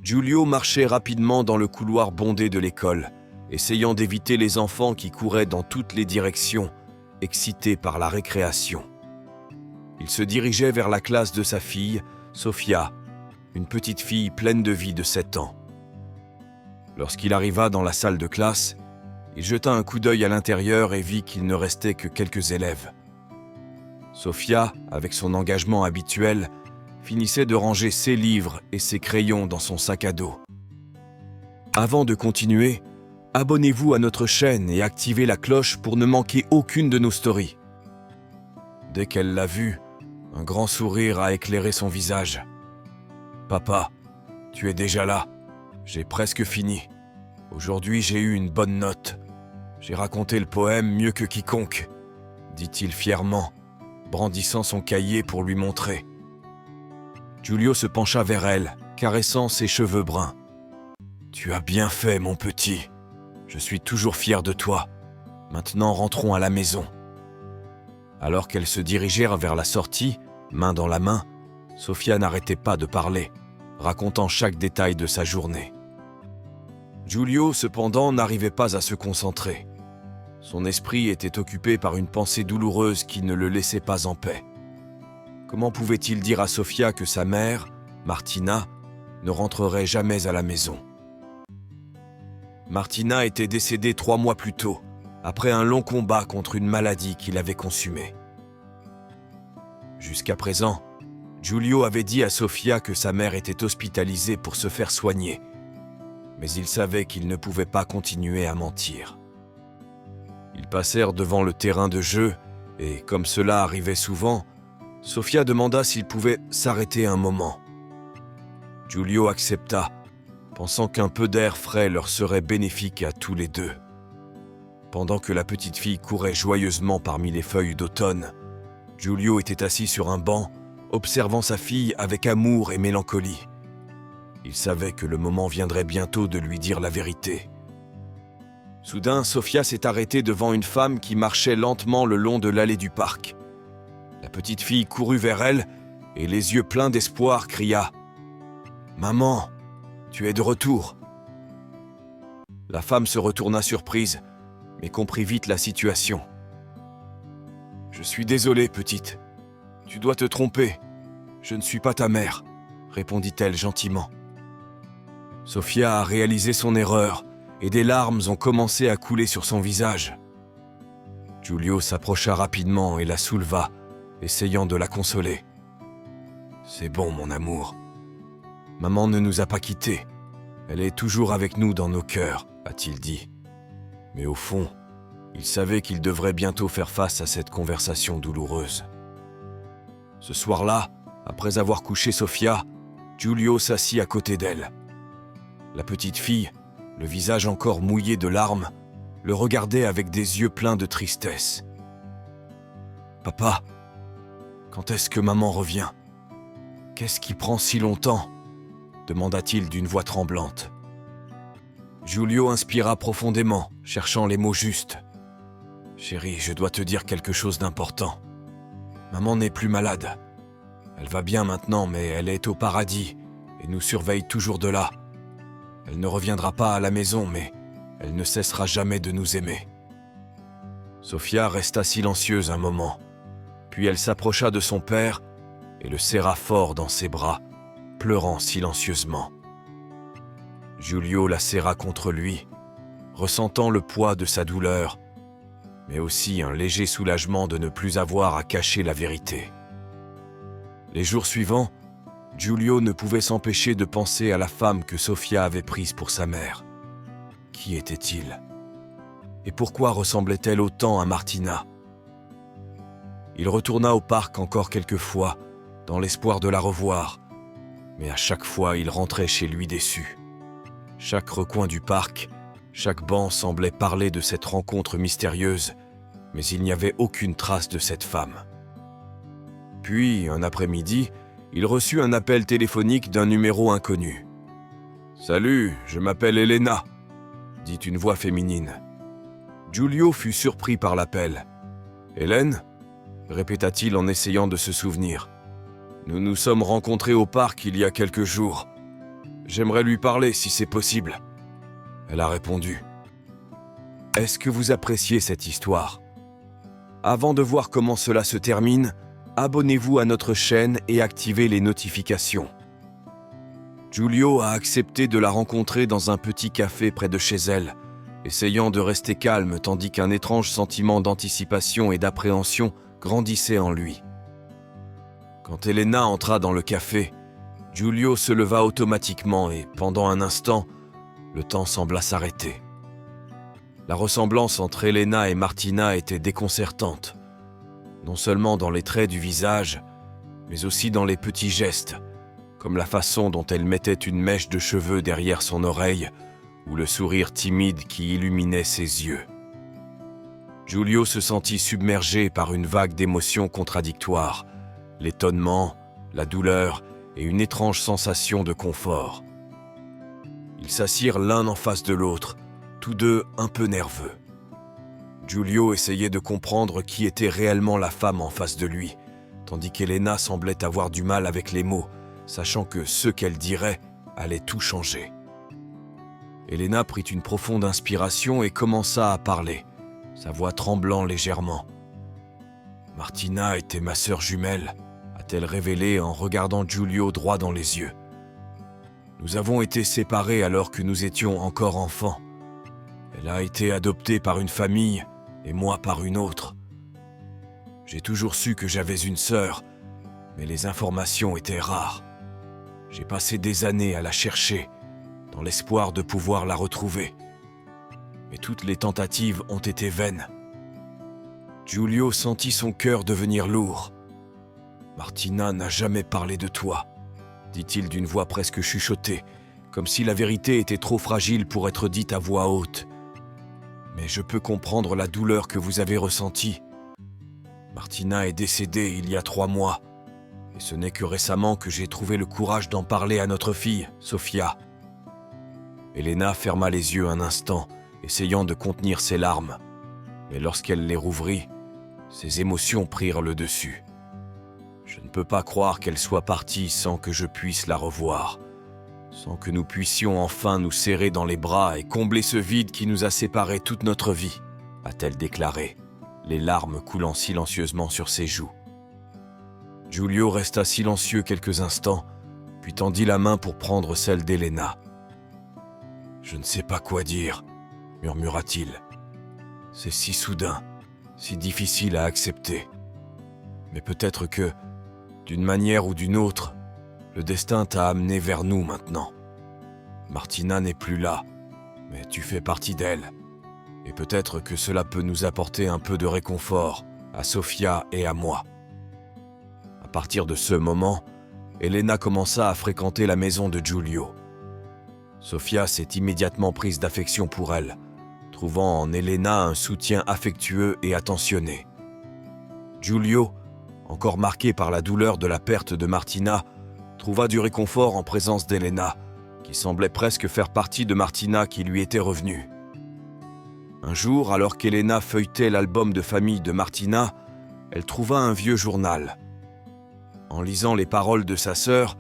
Giulio marchait rapidement dans le couloir bondé de l'école, essayant d'éviter les enfants qui couraient dans toutes les directions, excités par la récréation. Il se dirigeait vers la classe de sa fille, Sofia, une petite fille pleine de vie de 7 ans. Lorsqu'il arriva dans la salle de classe, il jeta un coup d'œil à l'intérieur et vit qu'il ne restait que quelques élèves. Sofia, avec son engagement habituel, finissait de ranger ses livres et ses crayons dans son sac à dos. Avant de continuer, abonnez-vous à notre chaîne et activez la cloche pour ne manquer aucune de nos stories. Dès qu'elle l'a vu, un grand sourire a éclairé son visage. « Papa, tu es déjà là. J'ai presque fini. Aujourd'hui, j'ai eu une bonne note. J'ai raconté le poème mieux que quiconque, » dit-il fièrement, brandissant son cahier pour lui montrer. Giulio se pencha vers elle, caressant ses cheveux bruns. « Tu as bien fait, mon petit. Je suis toujours fier de toi. Maintenant, rentrons à la maison. » Alors qu'elles se dirigèrent vers la sortie, main dans la main, Sofia n'arrêtait pas de parler, racontant chaque détail de sa journée. Giulio, cependant, n'arrivait pas à se concentrer. Son esprit était occupé par une pensée douloureuse qui ne le laissait pas en paix. Comment pouvait-il dire à Sofia que sa mère, Martina, ne rentrerait jamais à la maison? Martina était décédée 3 mois plus tôt, après un long combat contre une maladie qui l'avait consumée. Jusqu'à présent, Giulio avait dit à Sofia que sa mère était hospitalisée pour se faire soigner, mais il savait qu'il ne pouvait pas continuer à mentir. Ils passèrent devant le terrain de jeu et, comme cela arrivait souvent, Sofia demanda s'il pouvait s'arrêter un moment. Giulio accepta, pensant qu'un peu d'air frais leur serait bénéfique à tous les deux. Pendant que la petite fille courait joyeusement parmi les feuilles d'automne, Giulio était assis sur un banc, observant sa fille avec amour et mélancolie. Il savait que le moment viendrait bientôt de lui dire la vérité. Soudain, Sofia s'est arrêtée devant une femme qui marchait lentement le long de l'allée du parc. La petite fille courut vers elle et, les yeux pleins d'espoir, cria « Maman, tu es de retour !» La femme se retourna surprise, mais comprit vite la situation. « Je suis désolée, petite. Tu dois te tromper. Je ne suis pas ta mère, » répondit-elle gentiment. Sofia a réalisé son erreur et des larmes ont commencé à couler sur son visage. Giulio s'approcha rapidement et la souleva, essayant de la consoler. « C'est bon, mon amour. Maman ne nous a pas quittés. Elle est toujours avec nous dans nos cœurs, » a-t-il dit. Mais au fond, il savait qu'il devrait bientôt faire face à cette conversation douloureuse. Ce soir-là, après avoir couché Sofia, Giulio s'assit à côté d'elle. La petite fille, le visage encore mouillé de larmes, le regardait avec des yeux pleins de tristesse. « Papa, quand est-ce que maman revient? Qu'est-ce qui prend si longtemps ?» demanda-t-il d'une voix tremblante. Giulio inspira profondément, cherchant les mots justes. « Chérie, je dois te dire quelque chose d'important. Maman n'est plus malade. Elle va bien maintenant, mais elle est au paradis et nous surveille toujours de là. Elle ne reviendra pas à la maison, mais elle ne cessera jamais de nous aimer. » Sofia resta silencieuse un moment, puis elle s'approcha de son père et le serra fort dans ses bras, pleurant silencieusement. Giulio la serra contre lui, ressentant le poids de sa douleur, mais aussi un léger soulagement de ne plus avoir à cacher la vérité. Les jours suivants, Giulio ne pouvait s'empêcher de penser à la femme que Sofia avait prise pour sa mère. Qui était-il? Et pourquoi ressemblait-elle autant à Martina? Il retourna au parc encore quelques fois, dans l'espoir de la revoir, mais à chaque fois il rentrait chez lui déçu. Chaque recoin du parc, chaque banc semblait parler de cette rencontre mystérieuse, mais il n'y avait aucune trace de cette femme. Puis, un après-midi, il reçut un appel téléphonique d'un numéro inconnu. « Salut, je m'appelle Elena », dit une voix féminine. Giulio fut surpris par l'appel. « Hélène ?» répéta-t-il en essayant de se souvenir. « Nous nous sommes rencontrés au parc il y a quelques jours. « J'aimerais lui parler si c'est possible. » Elle a répondu. « Est-ce que vous appréciez cette histoire ? Avant de voir comment cela se termine, abonnez-vous à notre chaîne et activez les notifications. » Giulio a accepté de la rencontrer dans un petit café près de chez elle, essayant de rester calme tandis qu'un étrange sentiment d'anticipation et d'appréhension grandissait en lui. Quand Elena entra dans le café, Giulio se leva automatiquement et, pendant un instant, le temps sembla s'arrêter. La ressemblance entre Elena et Martina était déconcertante, non seulement dans les traits du visage, mais aussi dans les petits gestes, comme la façon dont elle mettait une mèche de cheveux derrière son oreille ou le sourire timide qui illuminait ses yeux. Giulio se sentit submergé par une vague d'émotions contradictoires, l'étonnement, la douleur et une étrange sensation de confort. Ils s'assirent l'un en face de l'autre, tous deux un peu nerveux. Giulio essayait de comprendre qui était réellement la femme en face de lui, tandis qu'Elena semblait avoir du mal avec les mots, sachant que ce qu'elle dirait allait tout changer. Elena prit une profonde inspiration et commença à parler, sa voix tremblant légèrement. « Martina était ma sœur jumelle », a-t-elle révélé en regardant Giulio droit dans les yeux. « Nous avons été séparés alors que nous étions encore enfants. Elle a été adoptée par une famille et moi par une autre. J'ai toujours su que j'avais une sœur, mais les informations étaient rares. J'ai passé des années à la chercher, dans l'espoir de pouvoir la retrouver. Mais toutes les tentatives ont été vaines. » Giulio sentit son cœur devenir lourd. « Martina n'a jamais parlé de toi, » dit-il d'une voix presque chuchotée, comme si la vérité était trop fragile pour être dite à voix haute. « Mais je peux comprendre la douleur que vous avez ressentie. Martina est décédée il y a 3 mois, et ce n'est que récemment que j'ai trouvé le courage d'en parler à notre fille, Sofia. » Elena ferma les yeux un instant, essayant de contenir ses larmes. Mais lorsqu'elle les rouvrit, ses émotions prirent le dessus. « Je ne peux pas croire qu'elle soit partie sans que je puisse la revoir, sans que nous puissions enfin nous serrer dans les bras et combler ce vide qui nous a séparés toute notre vie, » a-t-elle déclaré, les larmes coulant silencieusement sur ses joues. Giulio resta silencieux quelques instants, puis tendit la main pour prendre celle d'Elena. « Je ne sais pas quoi dire, » murmura-t-il. « C'est si soudain, si difficile à accepter. Mais peut-être que, d'une manière ou d'une autre, le destin t'a amené vers nous maintenant. Martina n'est plus là, mais tu fais partie d'elle. Et peut-être que cela peut nous apporter un peu de réconfort, à Sofia et à moi. » À partir de ce moment, Elena commença à fréquenter la maison de Giulio. Sofia s'est immédiatement prise d'affection pour elle, trouvant en Elena un soutien affectueux et attentionné. Giulio, encore marqué par la douleur de la perte de Martina, trouva du réconfort en présence d'Elena, qui semblait presque faire partie de Martina qui lui était revenue. Un jour, alors qu'Elena feuilletait l'album de famille de Martina, elle trouva un vieux journal. En lisant les paroles de sa sœur,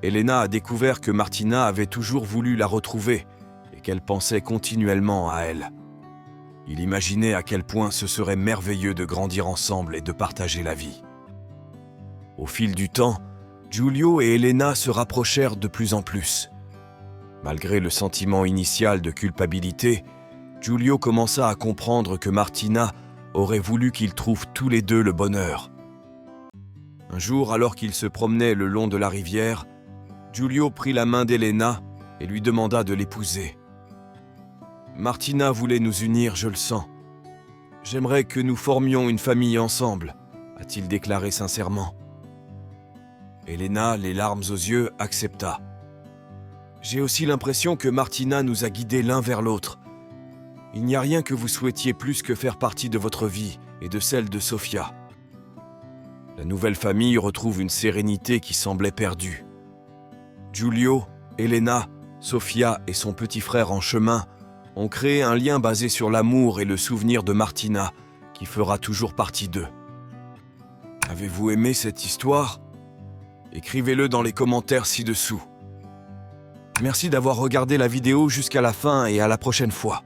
Elena a découvert que Martina avait toujours voulu la retrouver et qu'elle pensait continuellement à elle. Il imaginait à quel point ce serait merveilleux de grandir ensemble et de partager la vie. Au fil du temps, Giulio et Elena se rapprochèrent de plus en plus. Malgré le sentiment initial de culpabilité, Giulio commença à comprendre que Martina aurait voulu qu'ils trouvent tous les deux le bonheur. Un jour, alors qu'ils se promenaient le long de la rivière, Giulio prit la main d'Elena et lui demanda de l'épouser. « Martina voulait nous unir, je le sens. J'aimerais que nous formions une famille ensemble, » a-t-il déclaré sincèrement. Elena, les larmes aux yeux, accepta. « J'ai aussi l'impression que Martina nous a guidés l'un vers l'autre. Il n'y a rien que vous souhaitiez plus que faire partie de votre vie et de celle de Sofia. » La nouvelle famille retrouve une sérénité qui semblait perdue. Giulio, Elena, Sofia et son petit frère en chemin ont créé un lien basé sur l'amour et le souvenir de Martina, qui fera toujours partie d'eux. Avez-vous aimé cette histoire ? Écrivez-le dans les commentaires ci-dessous. Merci d'avoir regardé la vidéo jusqu'à la fin et à la prochaine fois.